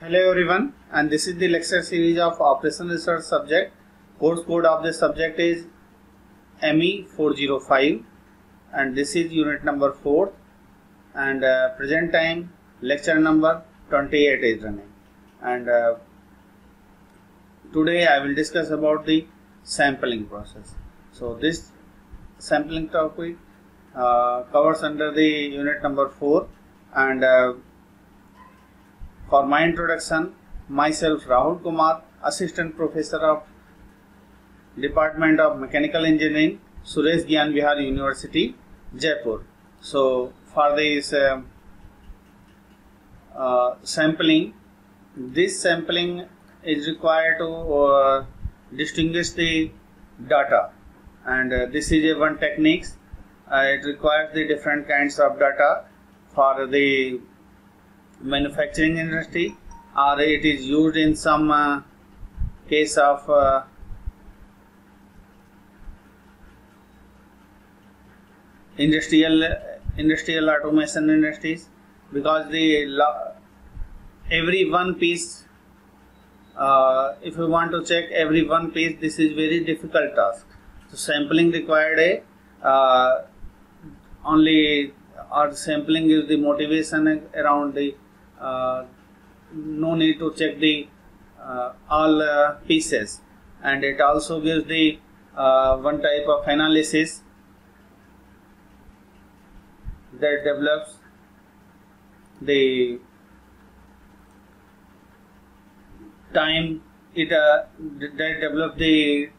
Hello everyone, and this is the lecture series of Operation Research subject. Course code of this subject is ME405 and this is unit number 4 and present time lecture number 28 is running, and today I will discuss about the sampling process. So this sampling topic covers under the unit number 4, and for my introduction, myself Rahul Kumar, Assistant Professor of Department of Mechanical Engineering, Suresh Gyan Vihar University, Jaipur. So for this sampling, this sampling is required to distinguish the data, and this is a one technique. It requires the different kinds of data for the manufacturing industry, or it is used in some case of industrial automation industries, because the every one piece, if you want to check every one piece, this is very difficult task. So sampling required sampling is the motivation around the no need to check the all pieces, and it also gives the one type of analysis that develops the time, that develops the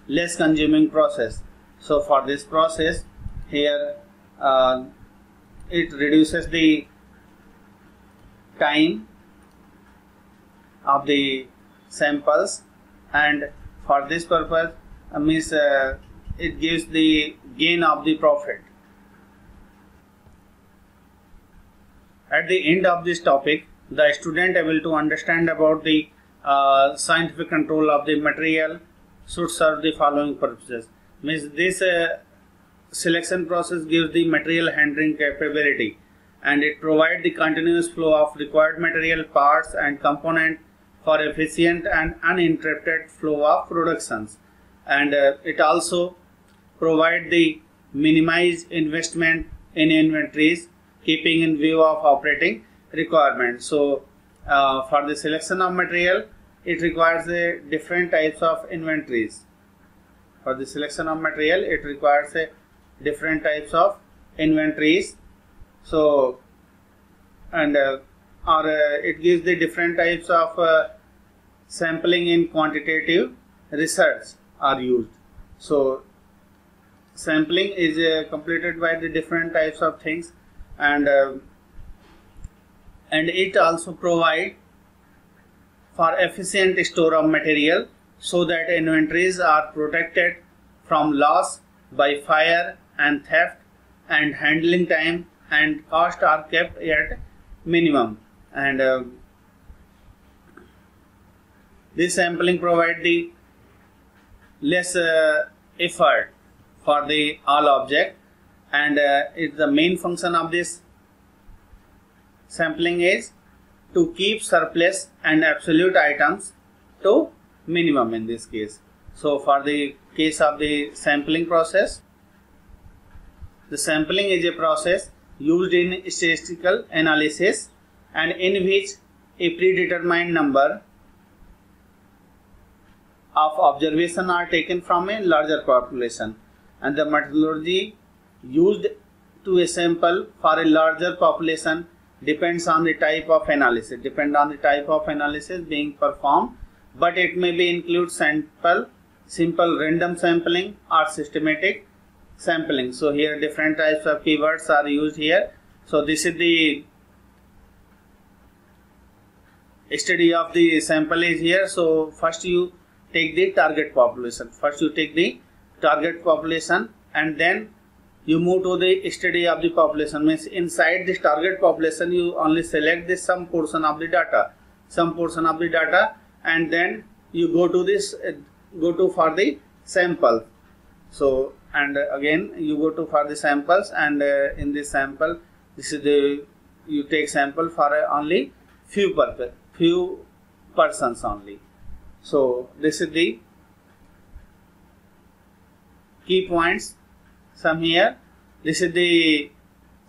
less consuming process. So for this process here, it reduces the time of the samples, and for this purpose it gives the gain of the profit. At the end of this topic, the student able to understand about the scientific control of the material should serve the following purposes. This selection process gives the material handling capability, and it provides the continuous flow of required material, parts and components for efficient and uninterrupted flow of productions, and it also provides the minimized investment in inventories, keeping in view of operating requirements. So for the selection of material, it requires different types of inventories. For the selection of material, it requires different types of inventories. So, and it gives the different types of sampling in quantitative research are used. So sampling is completed by the different types of things, and it also provide for efficient store of material, so that inventories are protected from loss by fire and theft, and handling time and cost are kept at minimum, and this sampling provide the less effort for the all object, and the main function of this sampling is to keep surplus and absolute items to minimum in this case. So for the case of the sampling process, the sampling is a process used in statistical analysis, and in which a predetermined number of observations are taken from a larger population, and the methodology used to a sample for a larger population depends on the type of analysis, being performed, but it may be include simple random sampling or systematic sampling. So here different types of keywords are used here. So this is the study of the sample is here. So first you take the target population. And then you move to the study of the population. Means inside this target population, you only select this some portion of the data, and then you go to for the sample. So, and again you go to for the samples, and in this sample, this is the you take sample for only few persons only. So this is the key points. Some here. This is the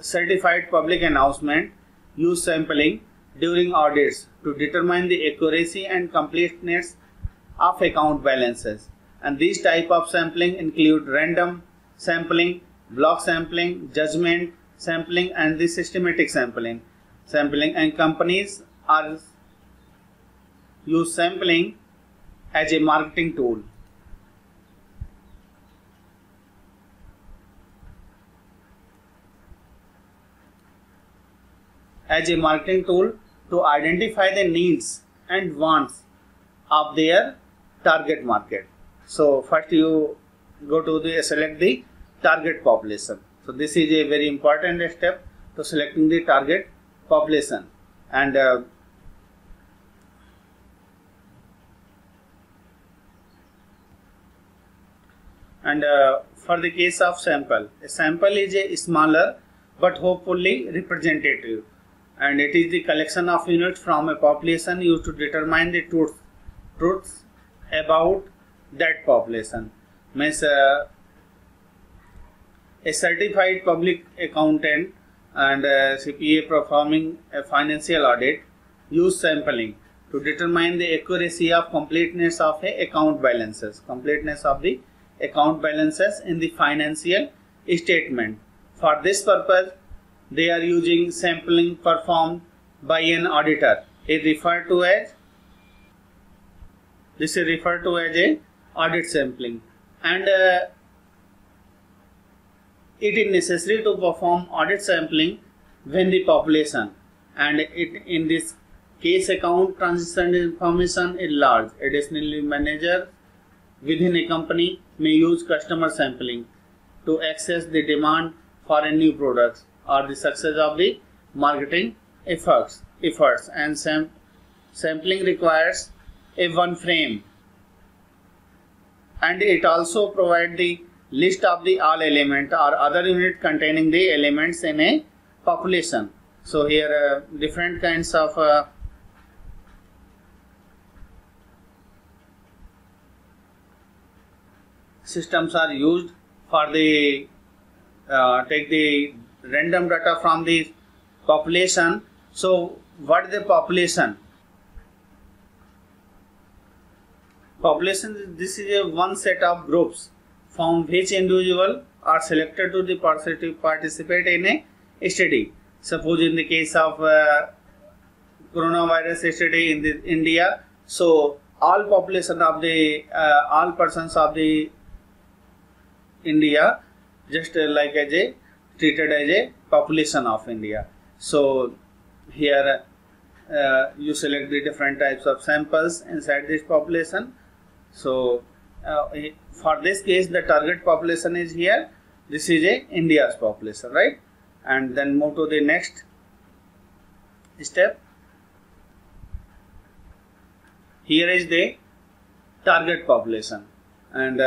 certified public announcement. Use sampling during audits to determine the accuracy and completeness of account balances. And these type of sampling include random sampling, block sampling, judgment sampling, and the systematic sampling. And companies are use sampling as a marketing tool. To identify the needs and wants of their target market. So first you go to select the target population. So this is a very important step to selecting the target population. And for the case of sample, a sample is a smaller but hopefully representative, and it is the collection of units from a population used to determine the truths about that population. Means a certified public accountant and CPA performing a financial audit use sampling to determine the accuracy of completeness of the account balances in the financial statement. For this purpose, they are using sampling performed by an auditor. This is referred to as a audit sampling, and it is necessary to perform audit sampling when the population and in this case account transaction information is large. Additionally, manager within a company may use customer sampling to assess the demand for a new product or the success of the marketing efforts, and sampling requires a one frame, and it also provides the list of the all element or other unit containing the elements in a population. So here different kinds of systems are used for the take the random data from the population. So what is the population? Population, this is a one set of groups from which individual are selected to the participate in a study. Suppose in the case of coronavirus study in the India, so all population of the all persons of the India just like as a treated as a population of India. So here you select the different types of samples inside this population. So for this case the target population is here. This is a India's population, right? And then move to the next step. Here is the target population, and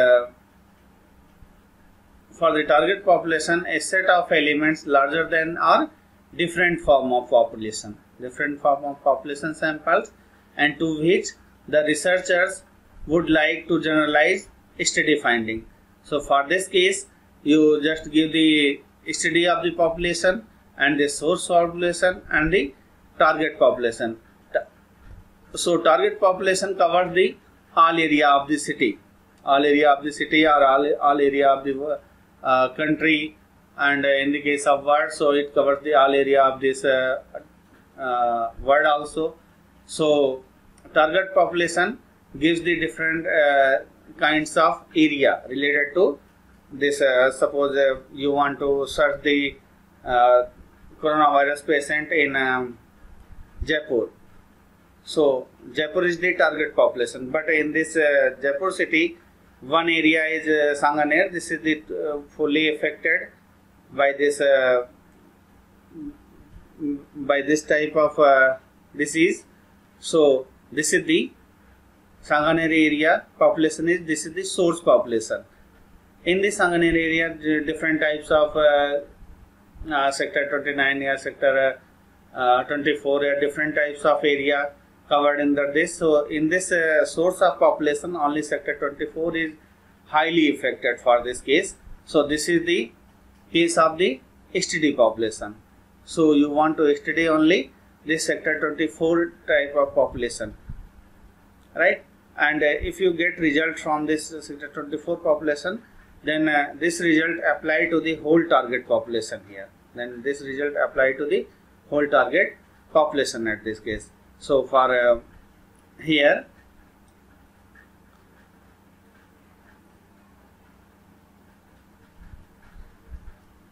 for the target population, a set of elements larger than or different form of population samples, and to which the researchers would like to generalize study finding. So for this case, you just give the study of the population and the source population and the target population. So target population covers the all area of the city, or all area of the country, and in the case of world, so it covers the all area of this world also. So target population gives the different kinds of area related to this. Suppose you want to search the coronavirus patient in Jaipur. So Jaipur is the target population, but in this Jaipur city, one area is Sanganer. This is the fully affected by this type of disease. So this is the Sanganer area population. This is the source population. In the Sanganer area, different types of sector 29 or sector 24 different types of area covered in this. So in this source of population, only sector 24 is highly affected for this case. So this is the case of the STD population. So you want to study only this sector 24 type of population, right? And if you get result from this sector 24 population, then this result apply to the whole target population here. Then this result apply to the whole target population at this case. So for here,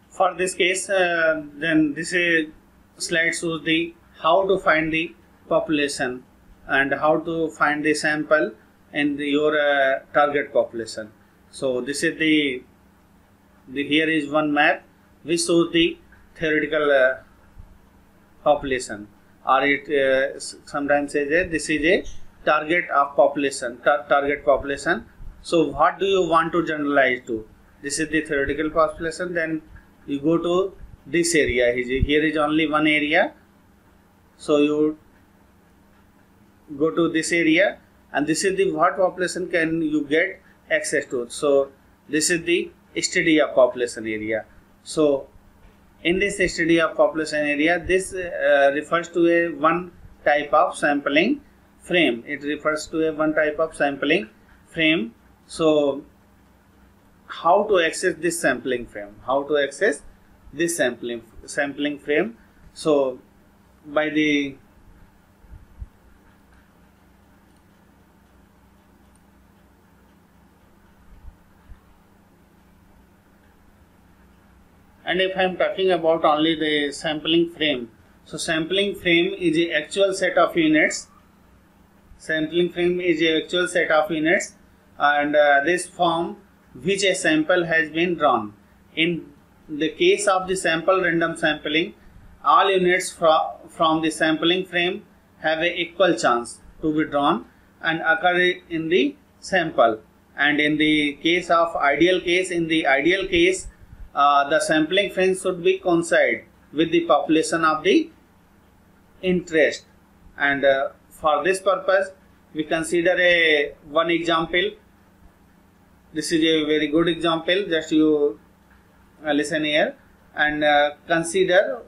for this case, then this slide shows the how to find the population and how to find the sample in your target population. So this is the here is one map which shows the theoretical population, or it sometimes says that this is a target of population, target population. So what do you want to generalize to? This is the theoretical population. Then you go to this area. Here is only one area, so you go to this area, and this is the what population can you get access to. So this is the study of population area. So in this study of population area, this refers to a one type of sampling frame. It refers to a one type of sampling frame. So how to access this sampling frame? How to access this sampling frame? So by the and if I am talking about only the sampling frame, so sampling frame is a actual set of units. Sampling frame is a actual set of units, and this form which a sample has been drawn. In the case of the sample random sampling, all units from the sampling frame have a equal chance to be drawn and occur in the sample. And in the case of ideal case, the sampling frame should be coincide with the population of the interest. And for this purpose, we consider one example. This is a very good example. Just you listen here and consider.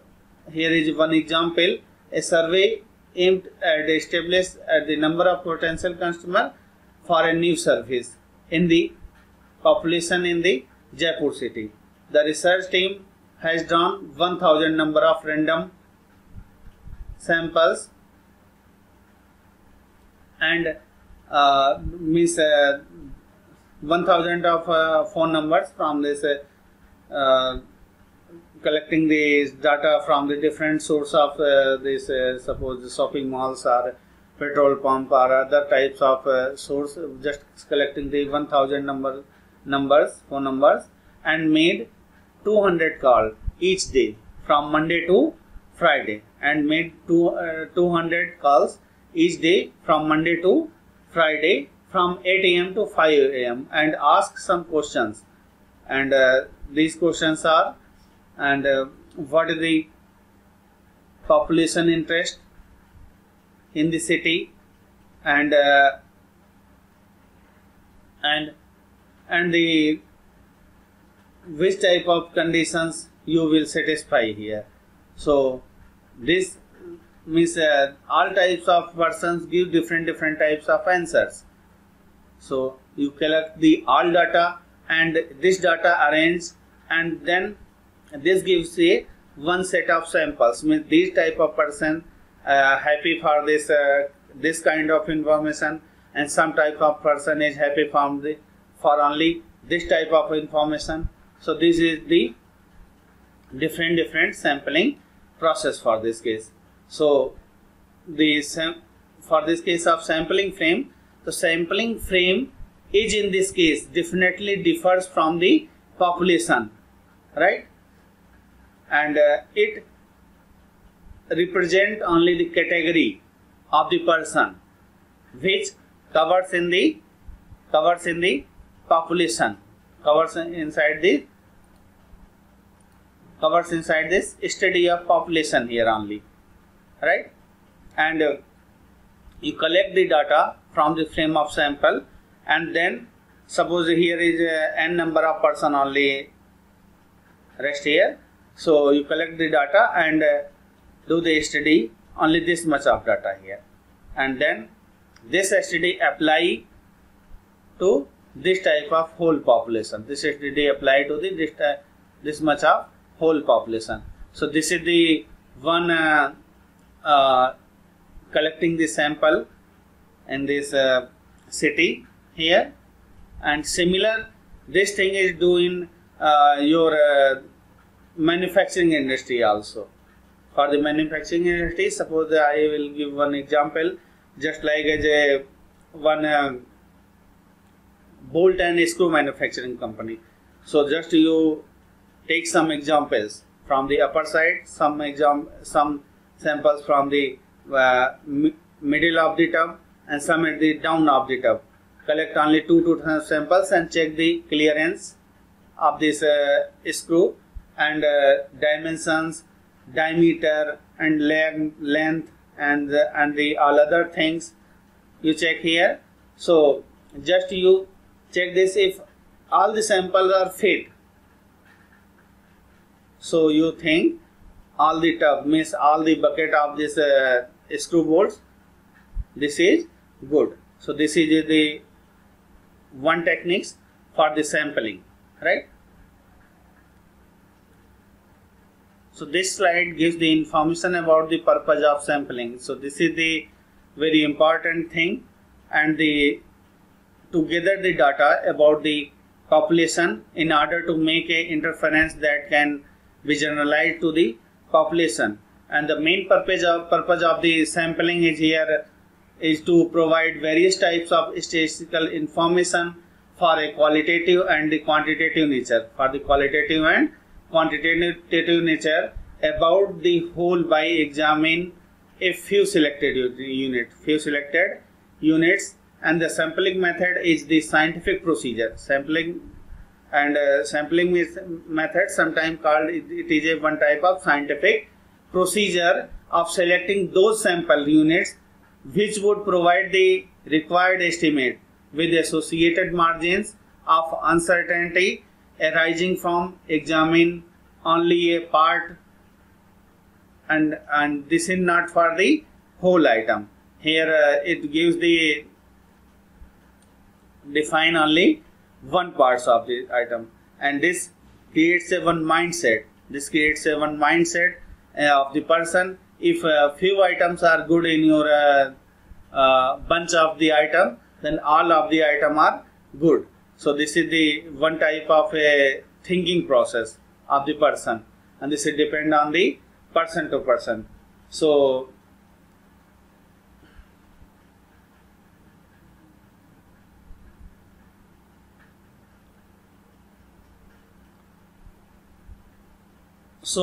Here is one example. A survey aimed at establish the number of potential customer for a new service in the population in the Jaipur city. The research team has drawn 1000 number of random samples and 1000 of phone numbers from this collecting these data from the different source of this suppose the shopping malls or petrol pump or other types of source, just collecting the 1000 phone numbers, and made 200 calls each day from Monday to Friday, and made 200 calls each day from Monday to Friday from 8 a.m. to 5 a.m. and ask some questions. And these questions are, and what is the population interest in the city, and the which type of conditions you will satisfy here. So this means all types of persons give different types of answers. So you collect the all data and this data arrange, and then this gives a one set of samples. Means these type of person happy for this kind of information, and some type of person is happy for only this type of information. So this is the different sampling process for this case. So for this case of sampling frame, the sampling frame is in this case definitely differs from the population, right? And it represent only the category of the person which covers in the population, covers inside this study of population here only. right? And you collect the data from the frame of sample, and then suppose here is n number of person only rest here, so you collect the data and do the study only this much of data here, and then this study apply to this type of whole population. This study apply to the this much of whole population. So this is the one collecting the sample in this city here, and similar this thing is doing your manufacturing industry also. For the manufacturing industry, suppose I will give one example, just like as a one bolt and screw manufacturing company. So just you take some examples from the upper side, some samples from the middle of the tub, and some at the down of the tub. Collect only 2 to 3 samples and check the clearance of this screw and dimensions, diameter and length and the all other things you check here. So just you check this if all the samples are fit. So you think all the tub means all the bucket of this screw bolts, this is good. So this is the one techniques for the sampling, right? So this slide gives the information about the purpose of sampling. So this is the very important thing, and to gather the data about the population in order to make a interference that can be generalized to the population. And the main purpose of the sampling is here is to provide various types of statistical information for a qualitative and the quantitative nature. For the qualitative and quantitative nature about the whole by examine a few selected units, and the sampling method is the scientific procedure. Sampling method, sometimes called it is a one type of scientific procedure of selecting those sample units which would provide the required estimate with associated margins of uncertainty arising from examine only a part, and this is not for the whole item. Here it gives the define only one parts of the item, and this creates a one mindset. This creates a one mindset of the person. If few items are good in your bunch of the item, then all of the item are good. So this is the one type of a thinking process of the person, and this is depend on the person to person. So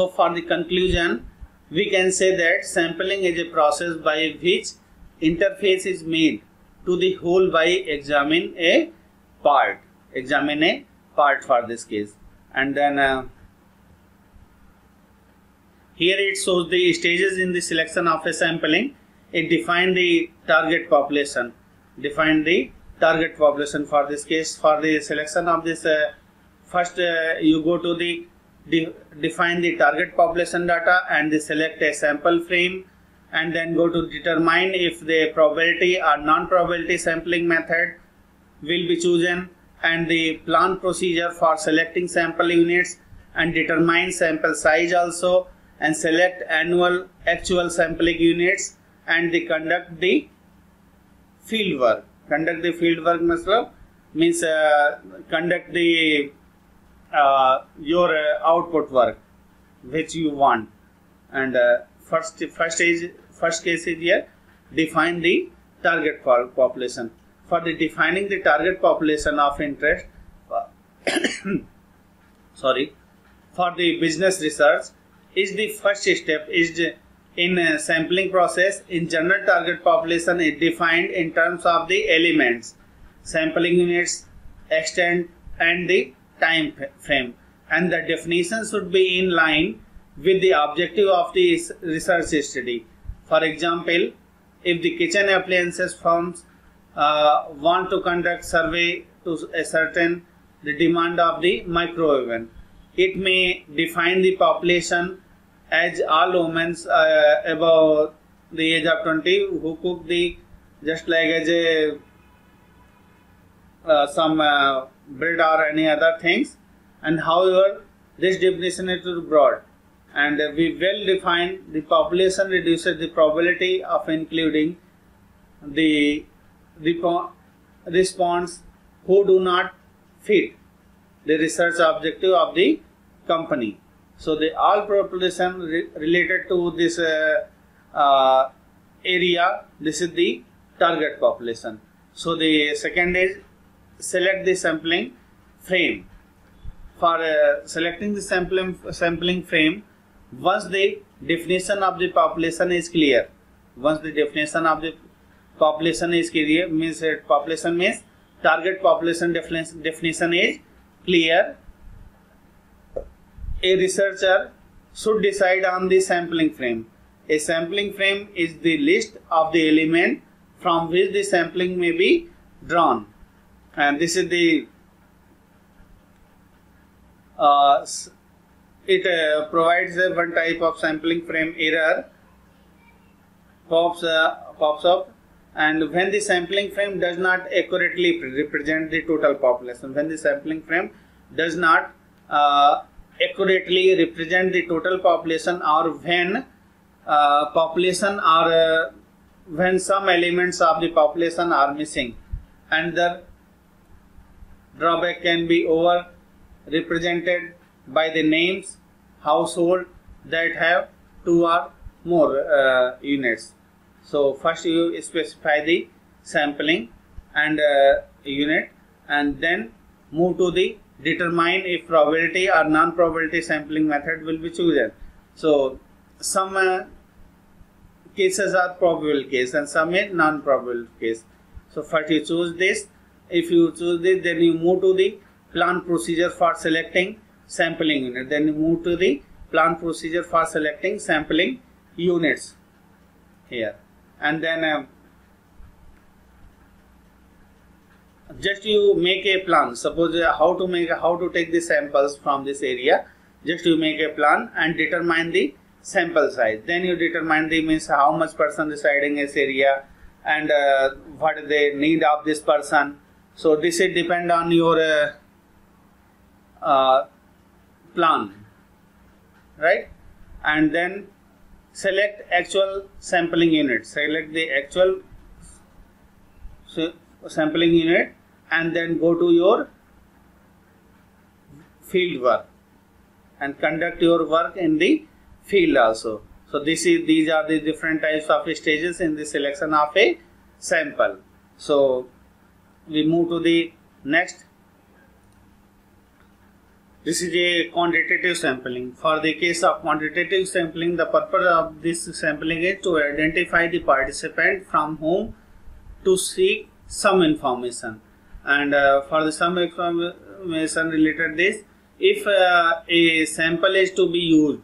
for the conclusion, we can say that sampling is a process by which interface is made to the whole by examine a part for this case. And then here it shows the stages in the selection of a sampling. It define the target population. For this case, for the selection of this, first you go to the define the target population data and select a sample frame, and then go to determine if the probability or non-probability sampling method will be chosen, and the plan procedure for selecting sample units, and determine sample size also, and select actual sampling units, and conduct the field work. Conduct means conduct the your output work which you want. And first case is here, define the target population. For the defining the target population of interest for the business research is the first step is in sampling process. In general, target population is defined in terms of the elements, sampling units, extent and the time frame, and the definition should be in line with the objective of the research study. For example, if the kitchen appliances firms want to conduct survey to ascertain the demand of the microwave oven, it may define the population as all women above the age of 20 who cook the just like as a some bread or any other things. And however, this definition is too broad, and we well define the population reduces the probability of including the response who do not fit the research objective of the company. So the all population related to this area, this is the target population. So the second is select the sampling frame. For selecting the sampling frame, once the definition of the population is clear, means population means target population definition is clear, a researcher should decide on the sampling frame. A sampling frame is the list of the element from which the sampling may be drawn, and this is the it provides one type of sampling frame error pops up, and when the sampling frame does not accurately represent the total population. When the sampling frame does not accurately represent the total population, or when when some elements of the population are missing, and the drawback can be over represented by the names household that have 2 or more units. So first you specify the sampling and unit, and then move to the determine if probability or non-probability sampling method will be chosen. So some cases are probable case and some is non-probable case. So first you choose this. If you choose this, then you move to the plan procedure for selecting sampling unit. Then you move to the plan procedure for selecting sampling units here, and then just you make a plan. Suppose how to take the samples from this area. Just you make a plan and determine the sample size. Then you determine the means how much person residing in this area, and what is the need of this person. So this is depend on your plan, right? And then select actual sampling unit. Select the actual sampling unit, and then go to your field work and conduct your work in the field also. So these are the different types of stages in the selection of a sample. So we move to the next. This is a quantitative sampling. For the case of quantitative sampling, the purpose of this sampling is to identify the participant from whom to seek some information. And for the some information related this, if a sample is to be used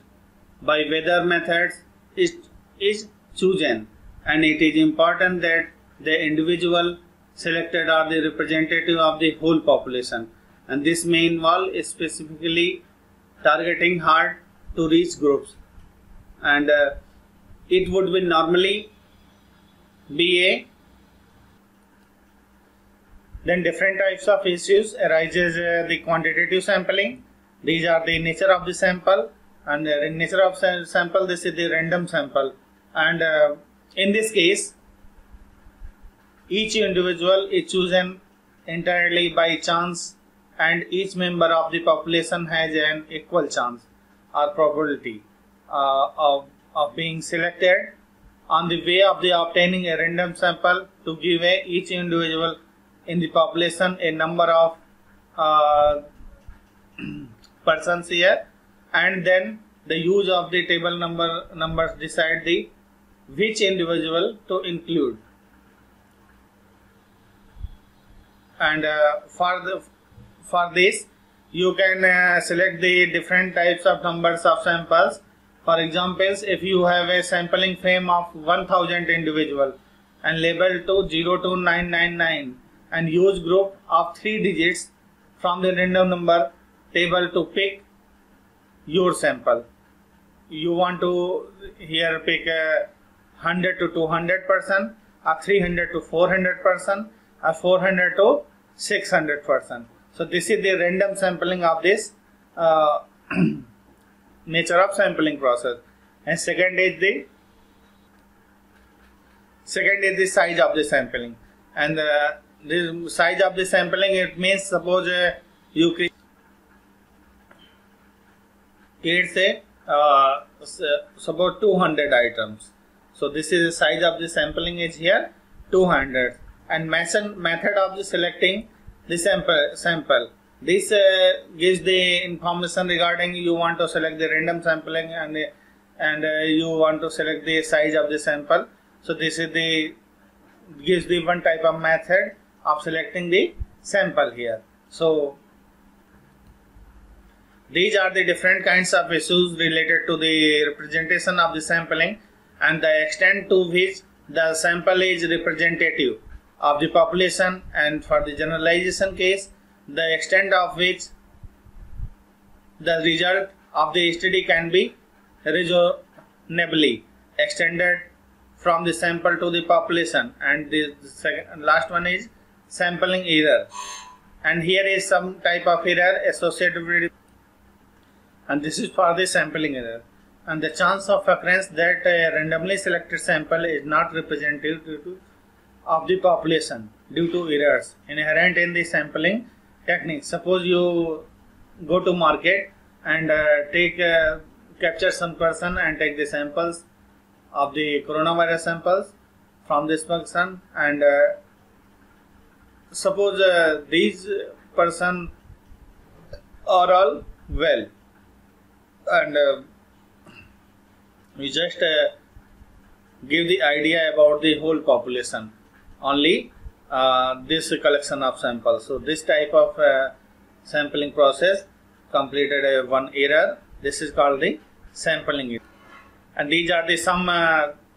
by whether methods is chosen, and it is important that the individual selected are the representative of the whole population, and this may involve specifically targeting hard to reach groups, and it would be normally be a. Then different types of issues arises the quantitative sampling. These are the nature of the sample, and nature of sample, this is the random sample, and in this case each individual is chosen entirely by chance, and each member of the population has an equal chance or probability of being selected on the way of the obtaining a random sample to give each individual in the population a number of persons here, and then the use of the table numbers decide the which individual to include. And for this you can select the different types of numbers of samples For examples, if you have a sampling frame of 1000 individual and labeled to 0 to 999 and use group of 3 digits from the random number table to pick your sample. You want to here pick a 100 to 200%, or 300 to 400%, or 400 to 600%. So this is the random sampling of this nature of sampling process. And second is the size of the sampling. And the size of the sampling, it means suppose you create say suppose 200 items. So this is the size of the sampling is here 200. And method of the selecting the sample. This gives the information regarding you want to select the random sampling and you want to select the size of the sample. So this is gives the one type of method of selecting the sample here. So these are the different kinds of issues related to the representation of the sampling and the extent to which the sample is representative of the population, and for the generalization case, the extent of which the result of the study can be reasonably extended from the sample to the population. And the last one is sampling error, and here is some type of error associated with it, and this is for the sampling error. And the chance of occurrence that a randomly selected sample is not representative of the population due to errors inherent in the sampling technique. Suppose you go to market and capture some person and take the samples of the coronavirus samples from this person, and suppose these person are all well, and we just give the idea about the whole population, only this collection of samples. So this type of sampling process completed one error. This is called the sampling error. And these are the some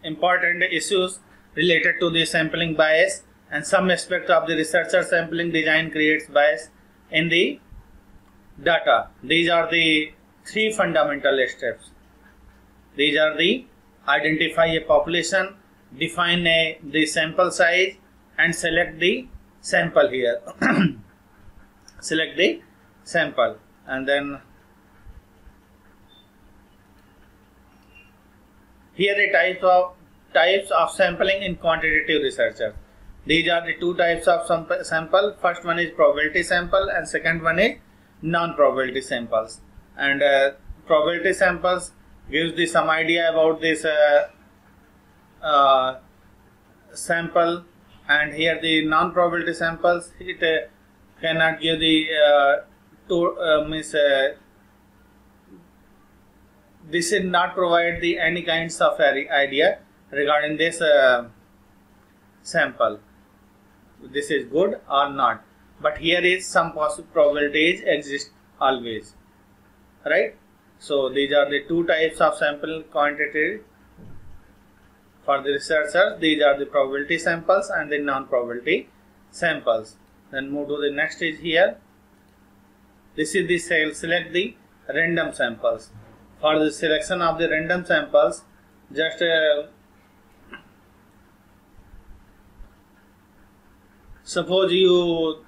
important issues related to the sampling bias, and some aspect of the researcher sampling design creates bias in the data. These are the 3 fundamental steps. These are the identify a population, define the sample size, and select the sample here. Select the sample, and then here the types of sampling in quantitative researcher. These are the 2 types of sample. First one is probability sample, and second one is non-probability samples. And probability samples gives the some idea about this sample, and here the non-probability samples, it cannot give the this is not provide the any kinds of idea regarding this sample, this is good or not, but here is some possible probabilities exist always, right? So these are the 2 types of sample quantitative for the researchers. These are the probability samples and the non-probability samples. Then move to the next is here. This is the select the random samples. For the selection of the random samples, just suppose you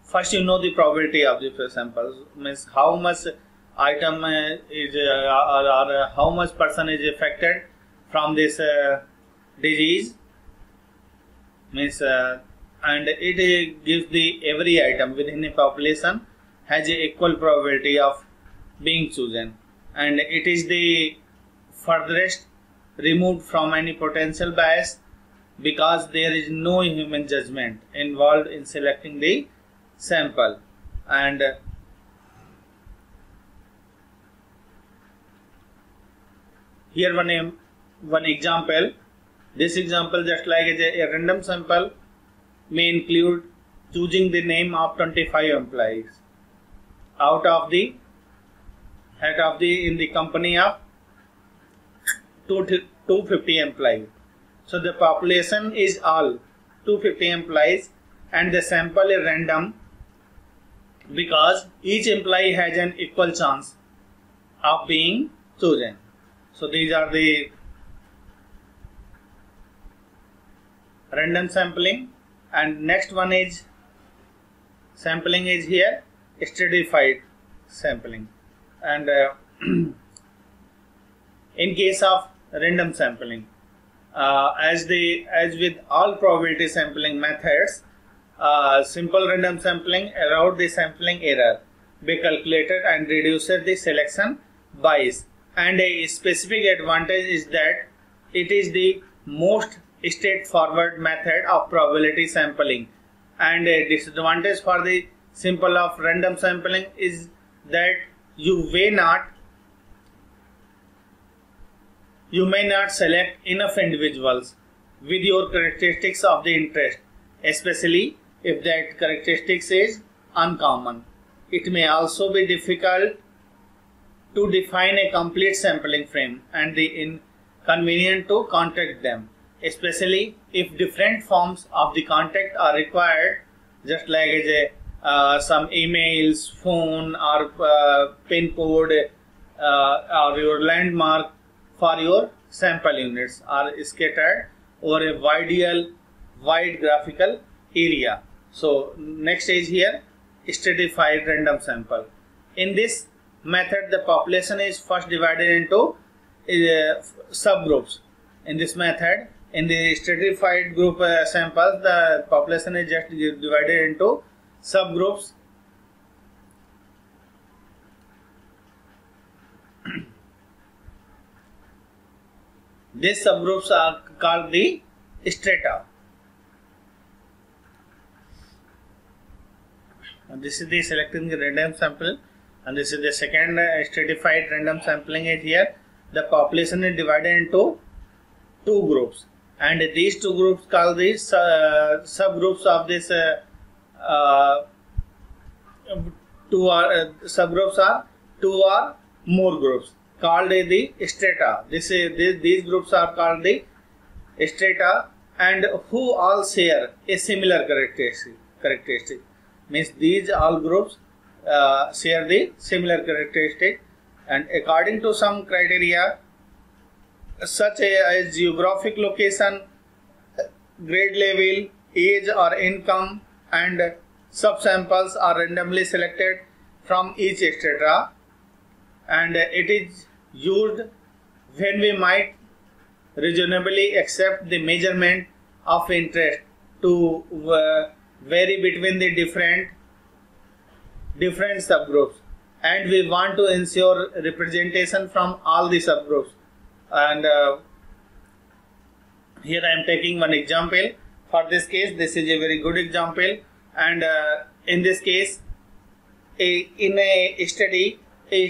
first you know the probability of the samples, means how much item is or how much person is affected from this disease, means and it gives the every item within a population has a equal probability of being chosen, and it is the furthest removed from any potential bias because there is no human judgment involved in selecting the sample. And here one example. This example just like a random sample may include choosing the name of 25 employees out of the head of the in the company of 250 employees. So the population is all 250 employees and the sample is random because each employee has an equal chance of being chosen. So these are the random sampling, and next one is sampling is here stratified sampling. And in case of random sampling, as with all probability sampling methods, simple random sampling allows the sampling error be calculated and reduces the selection bias. And a specific advantage is that it is the most straightforward method of probability sampling. And a disadvantage for the simple of random sampling is that you may not select enough individuals with your characteristics of the interest, especially if that characteristics is uncommon. It may also be difficult to define a complete sampling frame and the inconvenient to contact them, especially if different forms of the contact are required, just like some emails, phone, or pin code, or your landmark for your sample units are scattered over a wide graphical area. So next is here stratified random sample. In this method, the population is first divided into subgroups. In this method, in the stratified group samples, the population is just divided into subgroups. These subgroups are called the strata. And this is the selecting the random sample, and this is the second stratified random sampling is here. The population is divided into two groups, and these two groups called the subgroups of this subgroups are two or more groups called the strata. These groups are called the strata, and who all share a similar characteristic. Means these all groups share the similar characteristic, and according to some criteria such as geographic location, grade level, age or income, and subsamples are randomly selected from each strata, and it is used when we might reasonably accept the measurement of interest to vary between the different subgroups, and we want to ensure representation from all the subgroups. And here I am taking one example. For this case, this is a very good example, and in this case, in a study,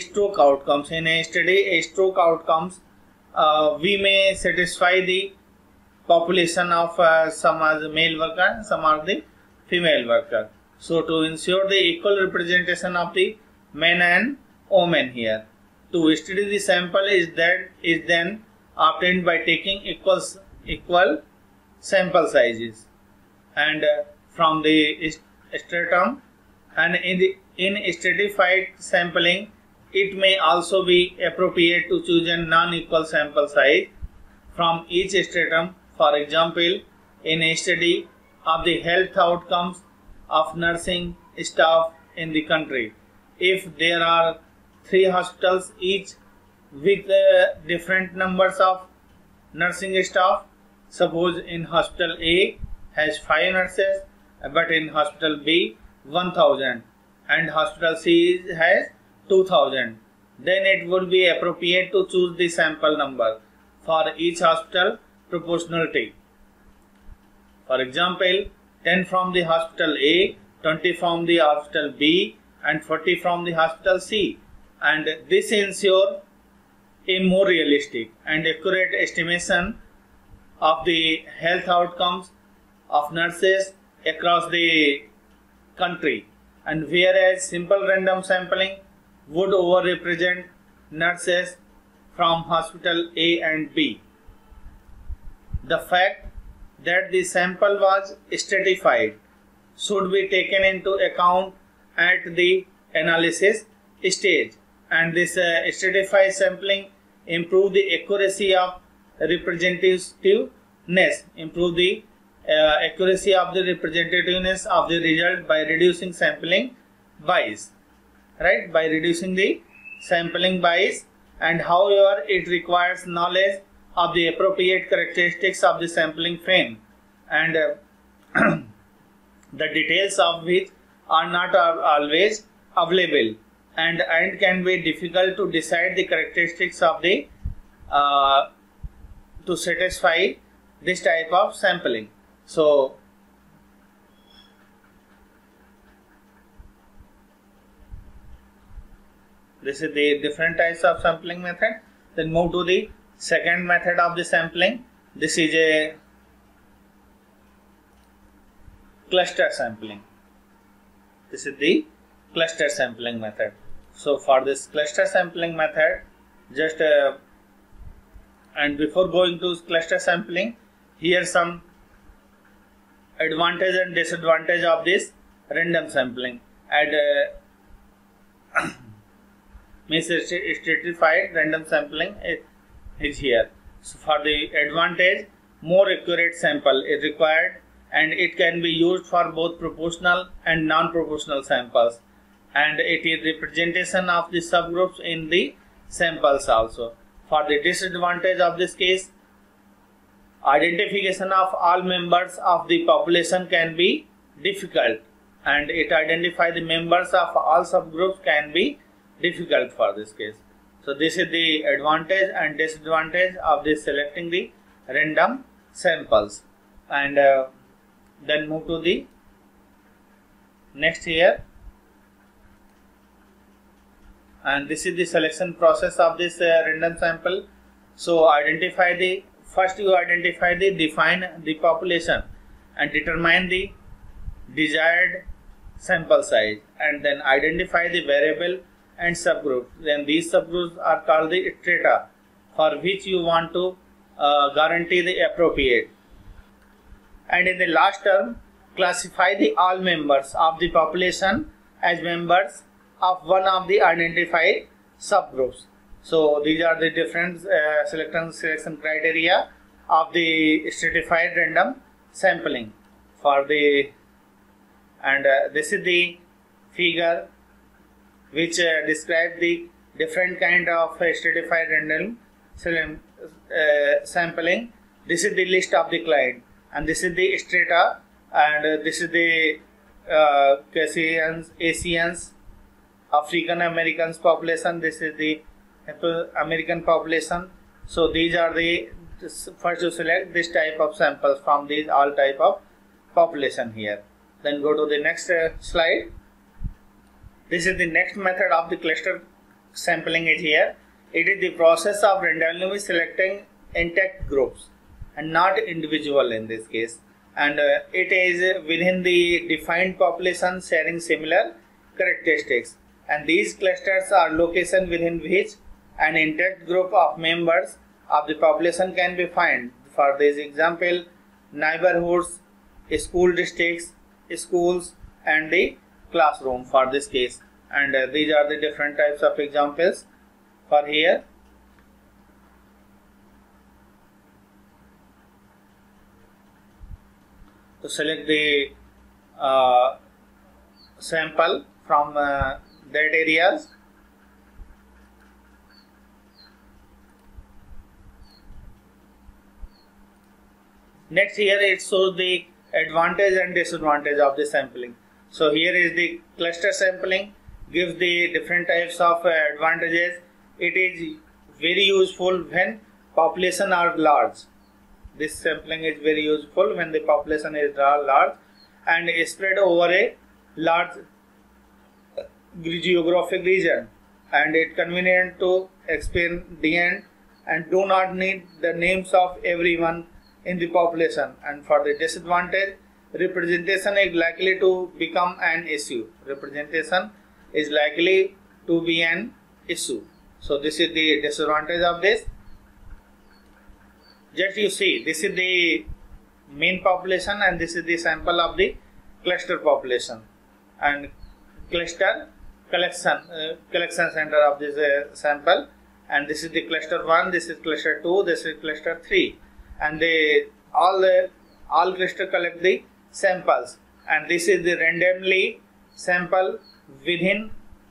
stroke outcomes, we may satisfy the population of some are the male worker, some are the female worker. So to ensure the equal representation of the men and women here, to study the sample is then obtained by taking equal sample sizes and from the stratum, and in stratified sampling it may also be appropriate to choose a non-equal sample size from each stratum. For example, in a study of the health outcomes of nursing staff in the country, if there are 3 hospitals each with different numbers of nursing staff, suppose in hospital A has 5 nurses, but in hospital B 1000 and hospital C has 2000, then it would be appropriate to choose the sample number for each hospital proportionality. For example, 10 from the hospital A, 20 from the hospital B, and 40 from the hospital C, and this ensure a more realistic and accurate estimation of the health outcomes of nurses across the country. And whereas simple random sampling would overrepresent nurses from hospital A and B. The fact that the sample was stratified should be taken into account at the analysis stage, and this stratified sampling improve the accuracy of representativeness, of the result by reducing sampling bias, right? By reducing the sampling bias, and however it requires knowledge of the appropriate characteristics of the sampling frame, and the details of which are not always available, and can be difficult to decide the characteristics of the to satisfy this type of sampling. So this is the different types of sampling method. Then move to the second method of the sampling. This is a cluster sampling. This is the cluster sampling method. So for this cluster sampling method, just and before going to cluster sampling, here some advantage and disadvantage of this random sampling. And means stratified random sampling is here. So for the advantage, more accurate sample is required, and it can be used for both proportional and non-proportional samples, and it is representation of the subgroups in the samples also. For the disadvantage of this case, identification of all members of the population can be difficult, and it identify the members of all subgroups can be difficult for this case. So this is the advantage and disadvantage of this selecting the random samples. And then move to the next here, and this is the selection process of this random sample. So identify the define the population and determine the desired sample size, and then identify the variable and subgroup. Then these subgroups are called the strata, for which you want to guarantee the appropriate. And in the last term, classify the all members of the population as members of one of the identified subgroups. So these are the different selection criteria of the stratified random sampling for the, and this is the figure which describes the different kind of stratified random sampling. This is the list of the client, and this is the strata, and this is the Caucasians, Asians, African Americans population. This is the American population. So these are the first to select this type of samples from these all type of population here. Then go to the next slide. This is the next method of the cluster sampling is here. It is the process of randomly selecting intact groups and not individual in this case, and it is within the defined population sharing similar characteristics, and these clusters are location within which an intact group of members of the population can be found. For this example, neighborhoods, school districts, schools, and the classroom for this case. And these are the different types of examples for here. To select the sample from that areas. Next here it shows the advantage and disadvantage of the sampling. So here is the cluster sampling, gives the different types of advantages. It is very useful when population are large. This sampling is very useful when the population is large and is spread over a large geographic region, and it convenient to expedient and do not need the names of everyone in the population. And for the disadvantage, representation is likely to become an issue. Representation is likely to be an issue. So this is the disadvantage of this. Just you see, this is the mean population and this is the sample of the cluster population and cluster collection center of this sample, and this is the cluster 1, this is cluster 2, this is cluster 3, and they all cluster collect the samples, and this is the randomly sample within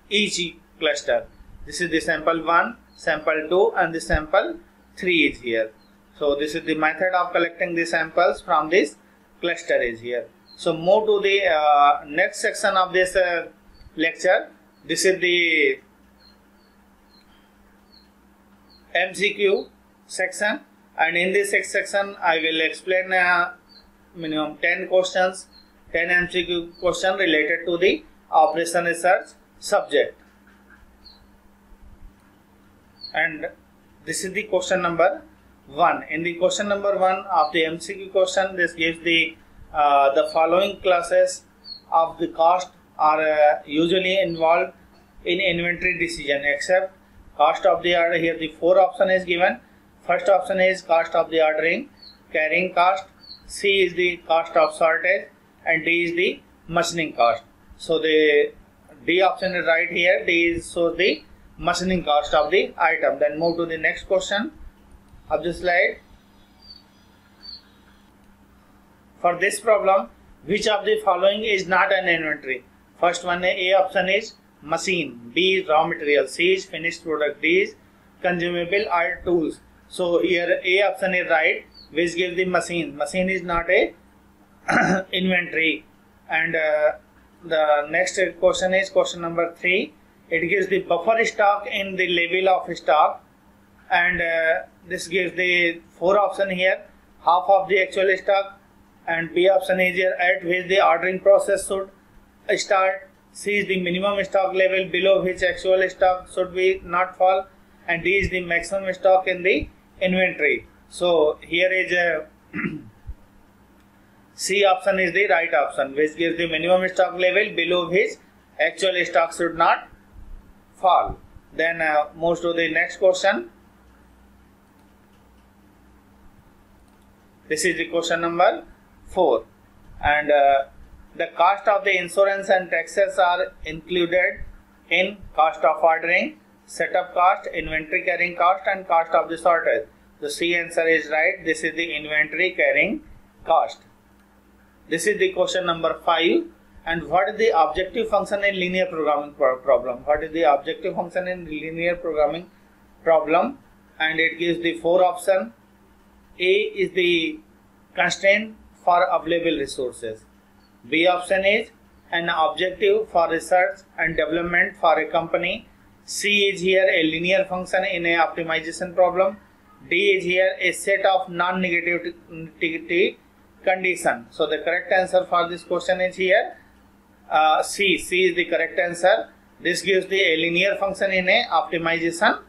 each cluster. This is the sample 1, sample 2, and the sample 3 is here. So this is the method of collecting the samples from this cluster is here. So move to the next section of this lecture. This is the MCQ section, and in this section I will explain minimum 10 questions, 10 MCQ questions related to the operation research subject. And this is the question number 1. In the question number 1 of the MCQ question, this gives the following classes of the cost are usually involved in inventory decision, except cost of the order. Here the 4 option is given. First option is cost of the ordering, carrying cost, C is the cost of sortage, and D is the machining cost. So the D option is right here. D is so the machining cost of the item. Then move to the next question of the slide. For this problem, which of the following is not an inventory? First one, A option is machine, B is raw material, C is finished product, D is consumable or tools. So here A option is right, which gives the machine. Machine is not a inventory. And the next question is question number 3. It gives the buffer stock in the level of stock, and this gives the 4 option here, half of the actual stock, and B option is here at which the ordering process should start, C is the minimum stock level below which actual stock should be not fall, and D is the maximum stock in the inventory. So here is C option is the right option, which gives the minimum stock level below which actual stock should not fall. Then move to the next question. This is the question number 4, and the cost of the insurance and taxes are included in cost of ordering, setup cost, inventory carrying cost, and cost of the sortage. The C answer is right. This is the inventory carrying cost. This is the question number 5. And what is the objective function in linear programming problem? What is the objective function in linear programming problem? And it gives the 4 options. A is the constraint for available resources. B option is an objective for research and development for a company. C is here a linear function in a optimization problem. D is here a set of non-negativity condition. So the correct answer for this question is here C. C is the correct answer. This gives the a linear function in a optimization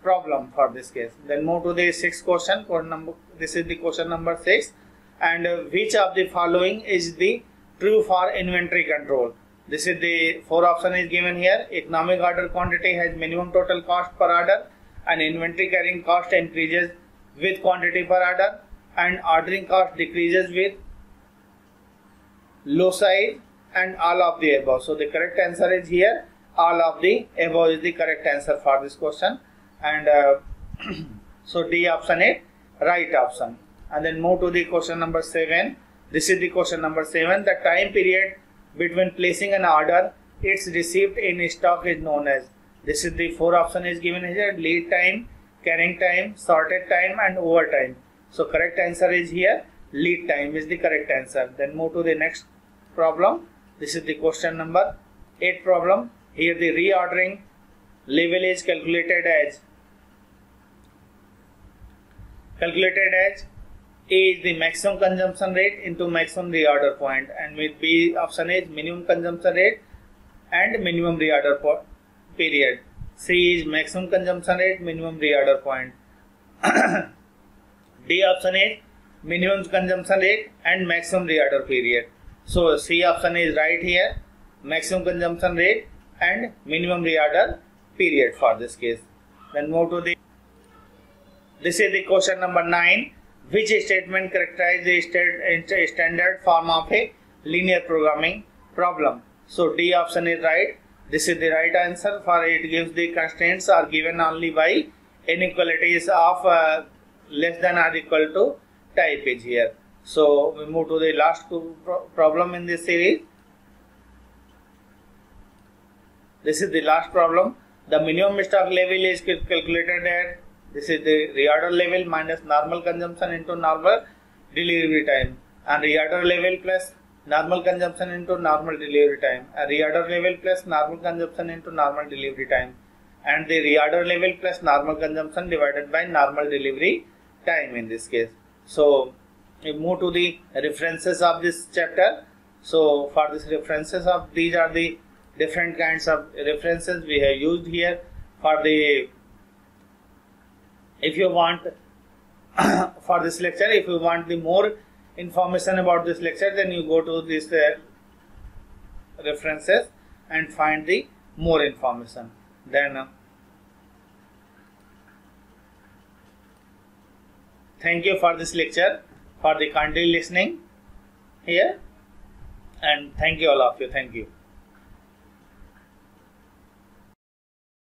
problem for this case. Then move to the 6th question. This is the question number 6. And which of the following is the true for inventory control? This is the 4 option is given here. Economic order quantity has minimum total cost per order, and inventory carrying cost increases with quantity per order, and ordering cost decreases with low size, and all of the above. So the correct answer is here all of the above is the correct answer for this question, and so D option is right option. And then move to the question number 7. This is the question number 7. The time period between placing an order, its receipt in stock is known as. This is the 4 option is given here: lead time, carrying time, sorted time, and overtime. So correct answer is here lead time is the correct answer. Then move to the next problem. This is the question number 8 problem. Here the reordering level is calculated as A is the maximum consumption rate into maximum reorder point, and with B option is minimum consumption rate and minimum reorder period. C is maximum consumption rate, minimum reorder point. D option is minimum consumption rate and maximum reorder period. So C option is right here, maximum consumption rate and minimum reorder period for this case. Then move to the, this is the question number 9. Which statement characterizes the standard form of a linear programming problem? So D option is right. This is the right answer, for it gives the constraints are given only by inequalities of less than or equal to type is here. So we move to the last problem in this series. This is the last problem. The minimum stock level is calculated at, this is the reorder level minus normal consumption into normal delivery time, and reorder level plus normal consumption into normal delivery time, a reorder level plus normal consumption into normal delivery time, and the reorder level plus normal consumption divided by normal delivery time in this case. So we move to the references of this chapter. So for this references of, these are the different kinds of references we have used here for the, if you want for this lecture, if you want the more information about this lecture, then you go to this references and find the more information. Then thank you for this lecture, for the kindly listening here, and thank you all of you. Thank you.